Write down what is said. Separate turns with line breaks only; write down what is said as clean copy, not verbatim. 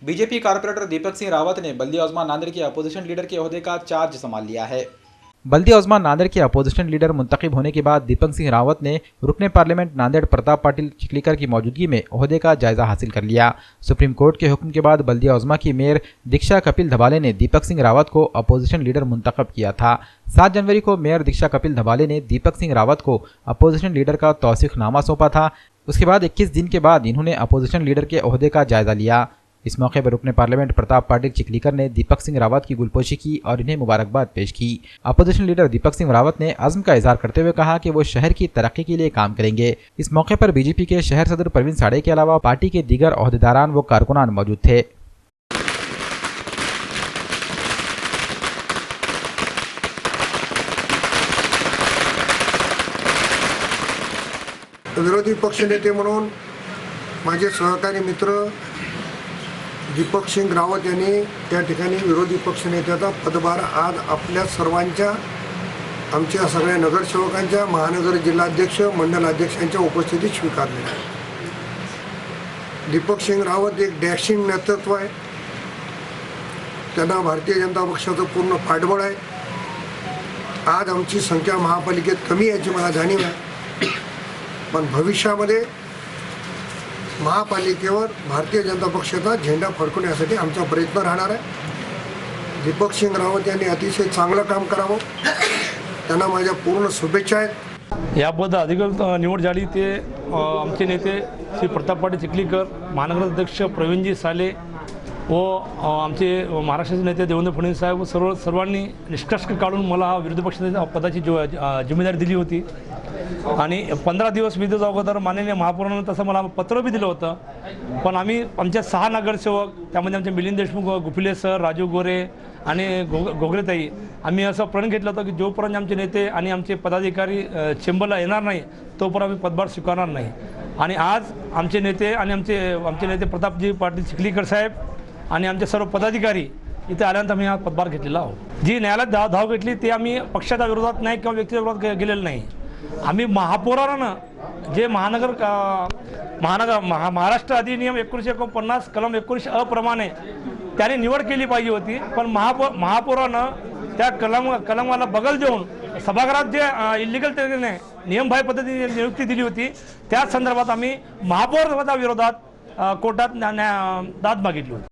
BJP corporator Deepak Singh Rawat ने बल्दी ओस्मान नांदेड़ के opposition leader के ओहदे का चार्ज संभाल लिया है। बल्दी ओस्मान नांदेड़ के अपोजिशन लीडर मुंतखब होने के बाद दीपक सिंह रावत ने रुकने पार्लियामेंट नांदेड़ प्रताप पाटिल चिखलीकर की मौजूदगी में ओहदे का जायजा हासिल कर लिया। सुप्रीम कोर्ट के हुक्म के बाद बल्दिया ओस्मा की मेयर दीक्षा कपिल धबाले ने दीपक सिंह रावत को अपोजिशन लीडर मुंतखब किया था। 7 जनवरी को मेयर दीक्षा कपिल धबाले ने दीपक सिंह रावत को अपोजिशन लीडर का तौसीकनामा सौंपा था। उसके बाद 21 दिन के बाद इन्होंने अपोजिशन लीडर के ओहदे का जायजा लिया। इस मौके पर रुकने पार्लियामेंट प्रताप पाटिल चिखलीकर ने दीपक सिंह रावत की गुलपोशी की और इन्हें मुबारकबाद पेश की। अपोजिशन लीडर दीपक सिंह रावत ने अज़्म का इजहार करते हुए कहा कि वो शहर की तरक्की के लिए काम करेंगे। इस मौके पर बीजेपी के शहर सदर परवीन साड़े के अलावा पार्टी के दीगर ओहदेदारान व कारकुनान मौजूद थे।
विरोधी पक्षनेते म्हणून माझे सहकारी मित्र दीपक सिंह रावत यांनी त्या ठिकाणी विरोधी पक्षनेत्याचा पदभार आज आपल्या सर्वांच्या आमच्या सगळ्या नगरसेवकांच्या महानगर जिल्हाध्यक्ष मंडलाध्यक्षांच्या उपस्थितीत स्वीकारलेला आहे। दीपक सिंह रावत एक डॅशिंग नेतृत्व आहे, त्यांना भारतीय जनता पक्षाचं पूर्ण पाठबळ आहे। आज आमची संख्या महापालिकेत कमी याची मला जाणीव आहे, पण भविष्यामध्ये महापालिकेवर भारतीय जनता पक्षाचा झेंडा फडकवण्यासाठी आमचा प्रयत्न राहणार आहे। दीपक सिंह रावत यांनी अतिशय चांगलं काम करावं, त्यांना माझ्या पूर्ण शुभेच्छा आहेत।
याबद्दल अधिकृत निवड झाली ते आमचे नेते श्री प्रताप पाटील चिखलीकर, महानगराध्यक्ष प्रवीणजी साले व आमचे महाराष्ट्राचे नेते देवेंद्र फडणवीस साहेब व सर्वांनी निष्कर्ष काढून मला हा विरोधी पक्षनेते पदाची जिम्मेदारी दिली होती। आणि 15 दिवस विधेच्या अगोदर माननीय महापौरांनी तसं मला पत्र बी दिलं होतं, पण आम्ही आमच्या 6 नगरसेवक त्यामध्ये आमचे मिलिंद देशमुख, गुफिले सर, राजू गोरे आणि गोगरेताई आम्ही असं प्रण घेतलं होतं की जोपर्यंत आमचे नेते आणि आमचे पदाधिकारी चेंबरला येणार नाही तोपर्यंत आम्ही पदभार स्वीकारणार नाही। आणि आज आमचे नेते आणि आमचे नेते प्रतापजी पाटील चिखलीकर साहेब आणि आमचे सर्व पदाधिकारी इथे आल्यानंतर आम्ही हा पदभार घेतलेला आहोत। जी न्यायालयात धाव घेतली ते आम्ही पक्षाच्या विरोधात नाही किंवा व्यक्तीच्या विरोधात गेलेलं नाही। आम्ही महापौरानं जे महाराष्ट्र अधिनियम 1949 कलम 19 प्रमाणे त्याने निवड केली पाहिजे होती, पण महापौरानं त्या कलमाला बगल देऊन सभागृहात जे इलिगल तरीकेने नियमबाह्य पद्धतीने नियुक्ती दिली होती त्या संदर्भात आम्ही महापौर विरोधात कोर्टात दाद मागितली होती।